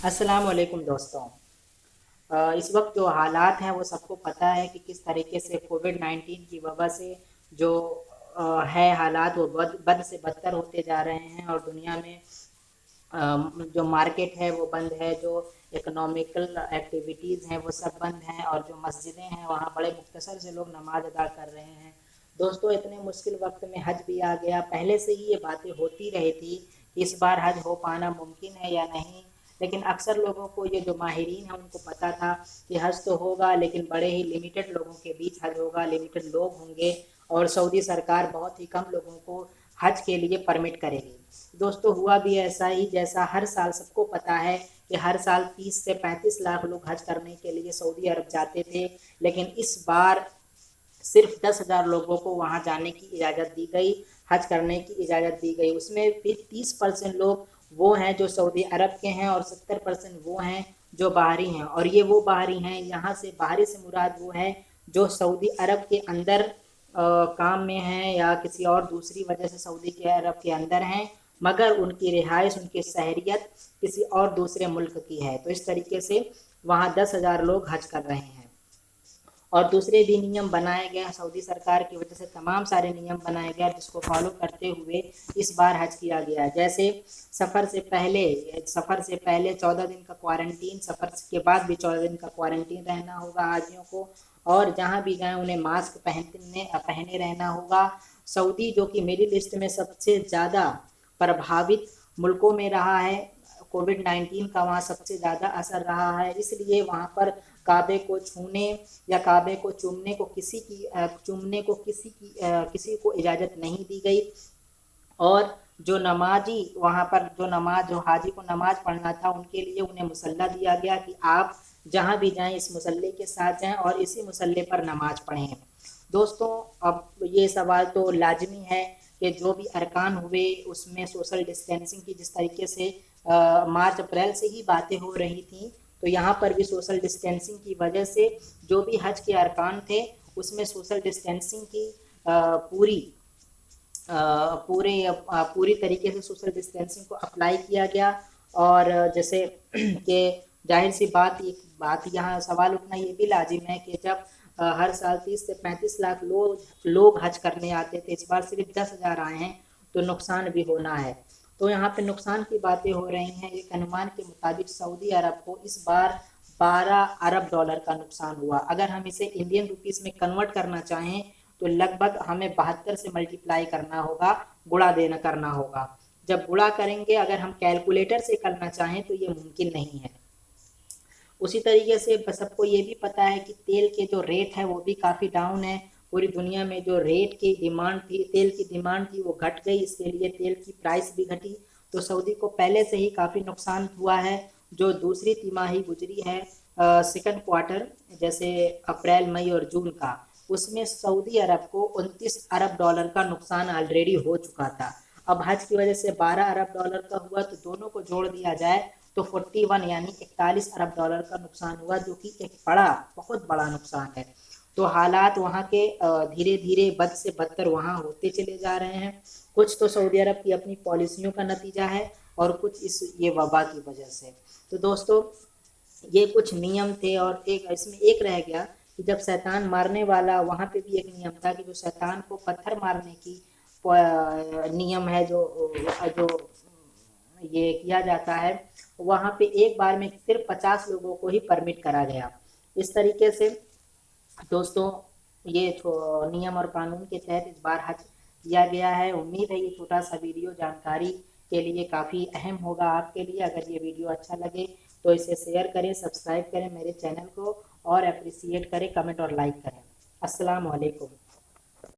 अस्सलाम वालेकुम दोस्तों। इस वक्त जो हालात हैं वो सबको पता है कि किस तरीके से कोविड-19 की वजह से जो है हालात वो बद से बदतर होते जा रहे हैं और दुनिया में जो मार्केट है वो बंद है, जो इकोनॉमिकल एक्टिविटीज़ हैं वो सब बंद हैं और जो मस्जिदें हैं वहाँ बड़े मुख्तसर से लोग नमाज अदा कर रहे हैं। दोस्तों, इतने मुश्किल वक्त में हज भी आ गया। पहले से ही ये बातें होती रही थी कि इस बार हज हो पाना मुमकिन है या नहीं, लेकिन अक्सर लोगों को, ये जो माहिरीन हैं उनको पता था कि हज तो होगा लेकिन बड़े ही लिमिटेड लोगों के बीच हज होगा, लिमिटेड लोग होंगे और सऊदी सरकार बहुत ही कम लोगों को हज के लिए परमिट करेगी। दोस्तों, हुआ भी ऐसा ही जैसा हर साल सबको पता है कि हर साल 30 से 35 लाख लोग हज करने के लिए सऊदी अरब जाते थे, लेकिन इस बार सिर्फ 10,000 लोगों को वहाँ जाने की इजाज़त दी गई, हज करने की इजाज़त दी गई। उसमें भी 30% लोग वो हैं जो सऊदी अरब के हैं और 70% वो हैं जो बाहरी हैं। और ये वो बाहरी हैं, यहाँ से बाहरी से मुराद वो है जो सऊदी अरब के अंदर काम में हैं या किसी और दूसरी वजह से सऊदी के अरब के अंदर हैं, मगर उनकी रिहाइश, उनकी शहरियत किसी और दूसरे मुल्क की है। तो इस तरीके से वहाँ 10,000 लोग हज कर रहे हैं। और दूसरे भी नियम बनाए गए हैं सऊदी सरकार की वजह से, तमाम सारे नियम बनाए गए जिसको फॉलो करते हुए इस बार हज किया गया। जैसे सफ़र से पहले 14 दिन का क्वारंटीन, सफ़र के बाद भी 14 दिन का क्वारंटीन रहना होगा हाजियों को, और जहाँ भी जाएं उन्हें मास्क पहने रहना होगा। सऊदी जो कि मिडिल ईस्ट में सबसे ज़्यादा प्रभावित मुल्कों में रहा है, कोविड-19 का वहाँ सबसे ज़्यादा असर रहा है, इसलिए वहाँ पर काबे को छूने या काबे को किसी को इजाज़त नहीं दी गई। और जो नमाजी वहाँ पर जो हाजी को नमाज पढ़ना था उनके लिए उन्हें मुसल्ला दिया गया कि आप जहाँ भी जाएं इस मुसल्ले के साथ जाएं और इसी मुसल्ले पर नमाज पढ़ें। दोस्तों, अब ये सवाल तो लाजमी है कि जो भी अरकान हुए उसमें सोशल डिस्टेंसिंग की जिस तरीके से मार्च अप्रैल से ही बातें हो रही थी, तो यहाँ पर भी सोशल डिस्टेंसिंग की वजह से जो भी हज के अरकान थे उसमें सोशल डिस्टेंसिंग की पूरी पूरी तरीके से सोशल डिस्टेंसिंग को अप्लाई किया गया। और जैसे कि जाहिर सी बात यहाँ सवाल उठना ये भी लाजिम है कि जब हर साल 30 से 35 लाख लोग हज करने आते थे, इस बार सिर्फ 10,000 आए हैं, तो नुकसान भी होना है। तो यहाँ पे नुकसान की बातें हो रही हैं। एक अनुमान के मुताबिक सऊदी अरब को इस बार 12 अरब डॉलर का नुकसान हुआ। अगर हम इसे इंडियन रुपीस में कन्वर्ट करना चाहें तो लगभग हमें 72 से मल्टीप्लाई करना होगा, करना होगा। जब गुणा करेंगे, अगर हम कैलकुलेटर से करना चाहें तो ये मुमकिन नहीं है। उसी तरीके से सबको ये भी पता है कि तेल के जो रेट है वो भी काफ़ी डाउन है। पूरी दुनिया में जो रेट की डिमांड थी, तेल की डिमांड थी, वो घट गई, इसके लिए तेल की प्राइस भी घटी। तो सऊदी को पहले से ही काफ़ी नुकसान हुआ है। जो दूसरी तिमाही गुजरी है, सेकंड क्वार्टर, जैसे अप्रैल, मई और जून का, उसमें सऊदी अरब को 29 अरब डॉलर का नुकसान ऑलरेडी हो चुका था। अब हज की वजह से 12 अरब डॉलर का हुआ, तो दोनों को जोड़ दिया जाए तो 41 यानी 41 अरब डॉलर का नुकसान हुआ, जो कि एक बहुत बड़ा नुकसान है। तो हालात वहाँ के धीरे धीरे बद से बदतर वहाँ होते चले जा रहे हैं। कुछ तो सऊदी अरब की अपनी पॉलिसियों का नतीजा है और कुछ ये वबा की वजह से। तो दोस्तों, ये कुछ नियम थे और इसमें एक रह गया कि जब शैतान मारने वाला, वहाँ पे भी एक नियम था कि जो शैतान को पत्थर मारने की नियम है, जो जो ये किया जाता है, वहाँ पे एक बार में सिर्फ 50 लोगों को ही परमिट करा गया। इस तरीके से दोस्तों, ये नियम और कानून के तहत इस बार हज किया गया है। उम्मीद है ये छोटा सा वीडियो जानकारी के लिए काफ़ी अहम होगा आपके लिए। अगर ये वीडियो अच्छा लगे तो इसे शेयर करें, सब्सक्राइब करें मेरे चैनल को और अप्रिसिएट करें, कमेंट और लाइक करें। अस्सलाम वालेकुम।